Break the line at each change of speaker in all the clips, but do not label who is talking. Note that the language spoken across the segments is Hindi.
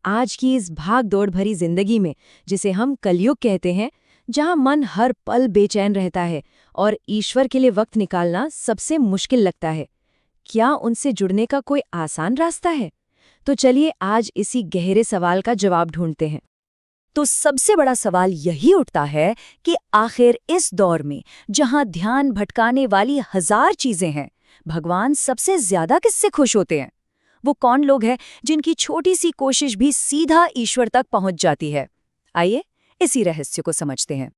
आज की इस भाग दौड़ भरी जिंदगी में, जिसे हम कलयुग कहते हैं, जहां मन हर पल बेचैन रहता है और ईश्वर के लिए वक्त निकालना सबसे मुश्किल लगता है, क्या उनसे जुड़ने का कोई आसान रास्ता है? तो चलिए आज इसी गहरे सवाल का जवाब ढूंढते हैं।
तो सबसे बड़ा सवाल यही उठता है कि आखिर इस दौर में जहां ध्यान भटकाने वाली हजार चीजें हैं, भगवान सबसे ज्यादा किससे खुश होते हैं? वो कौन लोग हैं जिनकी छोटी सी कोशिश भी सीधा ईश्वर तक पहुंच जाती है? आइए इसी रहस्य को समझते हैं।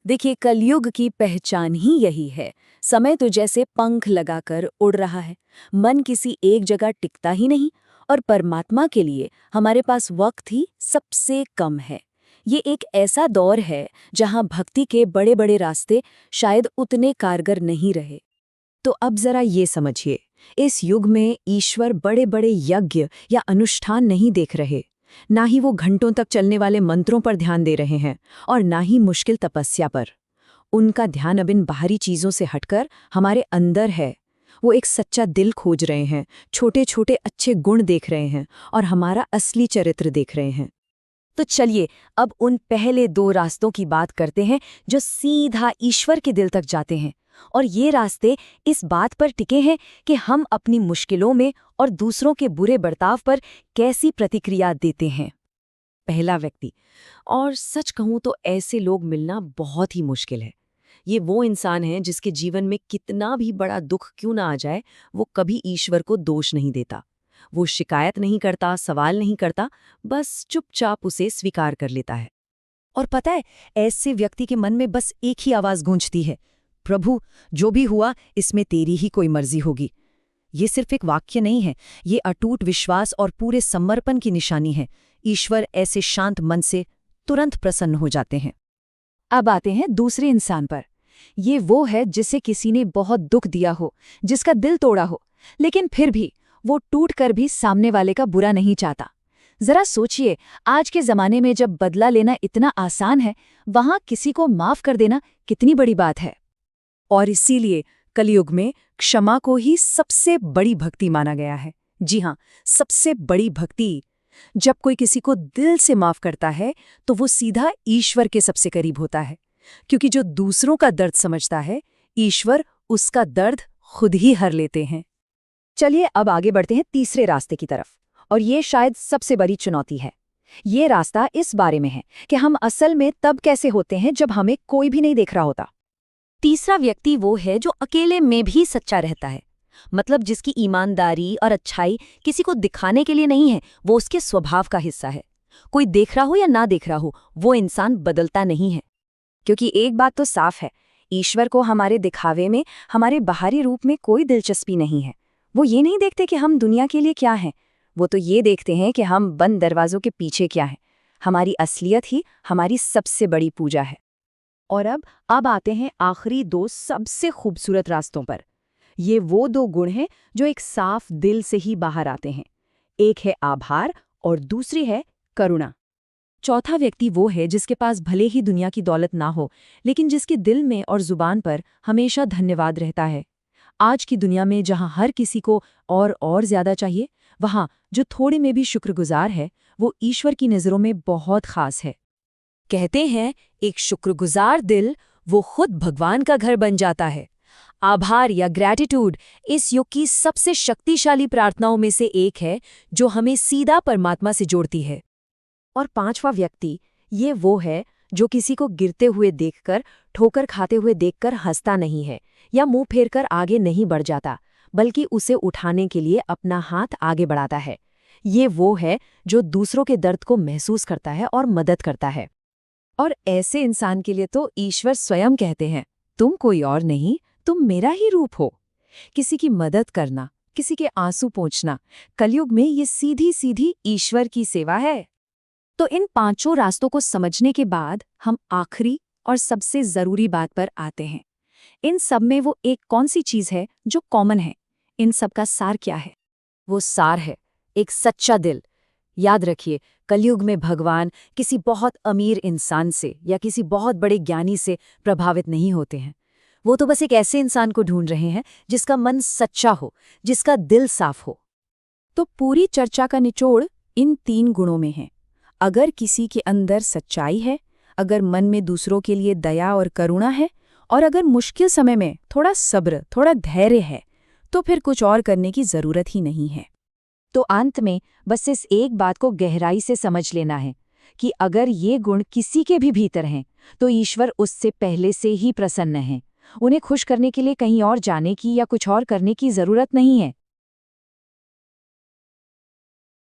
देखिए, कलयुग की पहचान ही यही है। समय तो जैसे पंख लगाकर उड़ रहा है, मन किसी एक जगह टिकता ही नहीं, और परमात्मा के लिए हमारे पास वक्त ही सबसे कम है। ये एक ऐसा दौर है जहां भक्ति के बड़े बड़े रास्ते शायद उतने कारगर नहीं रहे।
तो अब जरा ये समझिए, इस युग में ईश्वर बड़े बड़े यज्ञ या अनुष्ठान नहीं देख रहे, ना ही वो घंटों तक चलने वाले मंत्रों पर ध्यान दे रहे हैं, और ना ही मुश्किल तपस्या पर। उनका ध्यान अब इन बाहरी चीजों से हटकर हमारे अंदर है। वो एक सच्चा दिल खोज रहे हैं, छोटे छोटे अच्छे गुण देख रहे हैं और हमारा असली चरित्र देख रहे हैं।
तो चलिए अब उन पहले दो रास्तों की बात करते हैं जो सीधा ईश्वर के दिल तक जाते हैं। और ये रास्ते इस बात पर टिके हैं कि हम अपनी मुश्किलों में और दूसरों के बुरे बर्ताव पर कैसी प्रतिक्रिया देते हैं।
पहला व्यक्ति, और सच कहूं तो ऐसे लोग मिलना बहुत ही मुश्किल है। ये वो इंसान है जिसके जीवन में कितना भी बड़ा दुख क्यों ना आ जाए, वो कभी ईश्वर को दोष नहीं देता। वो शिकायत नहीं करता, सवाल नहीं करता, बस चुपचाप उसे स्वीकार कर लेता है।
और पता है, ऐसे व्यक्ति के मन में बस एक ही आवाज गूंजती है, प्रभु, जो भी हुआ इसमें तेरी ही कोई मर्जी होगी। ये सिर्फ एक वाक्य नहीं है, ये अटूट विश्वास और पूरे समर्पण की निशानी है। ईश्वर ऐसे शांत मन से तुरंत प्रसन्न हो जाते हैं। अब आते हैं दूसरे इंसान पर। ये वो है जिसे किसी ने बहुत दुख दिया हो, जिसका दिल तोड़ा हो, लेकिन फिर भी वो टूट कर भी सामने वाले का बुरा नहीं चाहता। जरा सोचिए, आज के जमाने में जब बदला लेना इतना आसान है, वहां किसी को माफ कर देना कितनी बड़ी बात है। और इसीलिए कलयुग में क्षमा को ही सबसे बड़ी भक्ति माना गया है। जी हाँ, सबसे बड़ी भक्ति। जब कोई किसी को दिल से माफ करता है तो वो सीधा ईश्वर के सबसे करीब होता है, क्योंकि जो दूसरों का दर्द समझता है, ईश्वर उसका दर्द खुद ही हर लेते हैं। चलिए अब आगे बढ़ते हैं तीसरे रास्ते की तरफ, और ये शायद सबसे बड़ी चुनौती है। ये रास्ता इस बारे में है कि हम असल में तब कैसे होते हैं जब हमें कोई भी नहीं देख रहा होता। तीसरा व्यक्ति वो है जो अकेले में भी सच्चा रहता है, मतलब जिसकी ईमानदारी और अच्छाई किसी को दिखाने के लिए नहीं है, वो उसके स्वभाव का हिस्सा है। कोई देख रहा हो या ना देख रहा हो, वो इंसान बदलता नहीं है। क्योंकि एक बात तो साफ है, ईश्वर को हमारे दिखावे में, हमारे बाहरी रूप में कोई दिलचस्पी नहीं है। वो ये नहीं देखते कि हम दुनिया के लिए क्या हैं, वो तो ये देखते हैं कि हम बंद दरवाजों के पीछे क्या हैं। हमारी असलियत ही हमारी सबसे बड़ी पूजा है। और अब आते हैं आखिरी दो सबसे खूबसूरत रास्तों पर। ये वो दो गुण हैं जो एक साफ दिल से ही बाहर आते हैं। एक है आभार और दूसरी है करुणा। चौथा व्यक्ति वो है जिसके पास भले ही दुनिया की दौलत ना हो, लेकिन जिसके दिल में और जुबान पर हमेशा धन्यवाद रहता है। आज की दुनिया में जहां हर किसी को और ज्यादा चाहिए, वहां जो थोड़े में भी शुक्रगुजार है, वो ईश्वर की नज़रों में बहुत खास है। कहते हैं, एक शुक्रगुजार दिल वो खुद भगवान का घर बन जाता है। आभार या ग्रैटिट्यूड इस युग की सबसे शक्तिशाली प्रार्थनाओं में से एक है, जो हमें सीधा परमात्मा से जोड़ती है। और पांचवा व्यक्ति ये वो है जो किसी को गिरते हुए देखकर, ठोकर खाते हुए देखकर हंसता नहीं है या मुंह फेरकर आगे नहीं बढ़ जाता, बल्कि उसे उठाने के लिए अपना हाथ आगे बढ़ाता है। ये वो है जो दूसरों के दर्द को महसूस करता है और मदद करता है। और ऐसे इंसान के लिए तो ईश्वर स्वयं कहते हैं, तुम कोई और नहीं, तुम मेरा ही रूप हो। किसी की मदद करना, किसी के आंसू पोंछना, कलयुग में ये सीधी सीधी ईश्वर की सेवा है। तो इन पांचों रास्तों को समझने के बाद हम आखिरी और सबसे जरूरी बात पर आते हैं। इन सब में वो एक कौन सी चीज है जो कॉमन है? इन सब का सार क्या है? वो सार है एक सच्चा दिल। याद रखिए, कलयुग में भगवान किसी बहुत अमीर इंसान से या किसी बहुत बड़े ज्ञानी से प्रभावित नहीं होते हैं। वो तो बस एक ऐसे इंसान को ढूंढ रहे हैं जिसका मन सच्चा हो, जिसका दिल साफ हो। तो पूरी चर्चा का निचोड़
इन 3 गुणों में है। अगर किसी के अंदर सच्चाई है, अगर मन में दूसरों के लिए दया और करुणा है, और अगर मुश्किल समय में थोड़ा सब्र, थोड़ा धैर्य है, तो फिर कुछ और करने की ज़रूरत ही नहीं है।
तो अंत में बस इस एक बात को गहराई से समझ लेना है कि अगर ये गुण किसी के भी भीतर हैं, तो ईश्वर उससे पहले से ही प्रसन्न है। उन्हें खुश करने के लिए कहीं और जाने की या कुछ और करने की ज़रूरत नहीं है।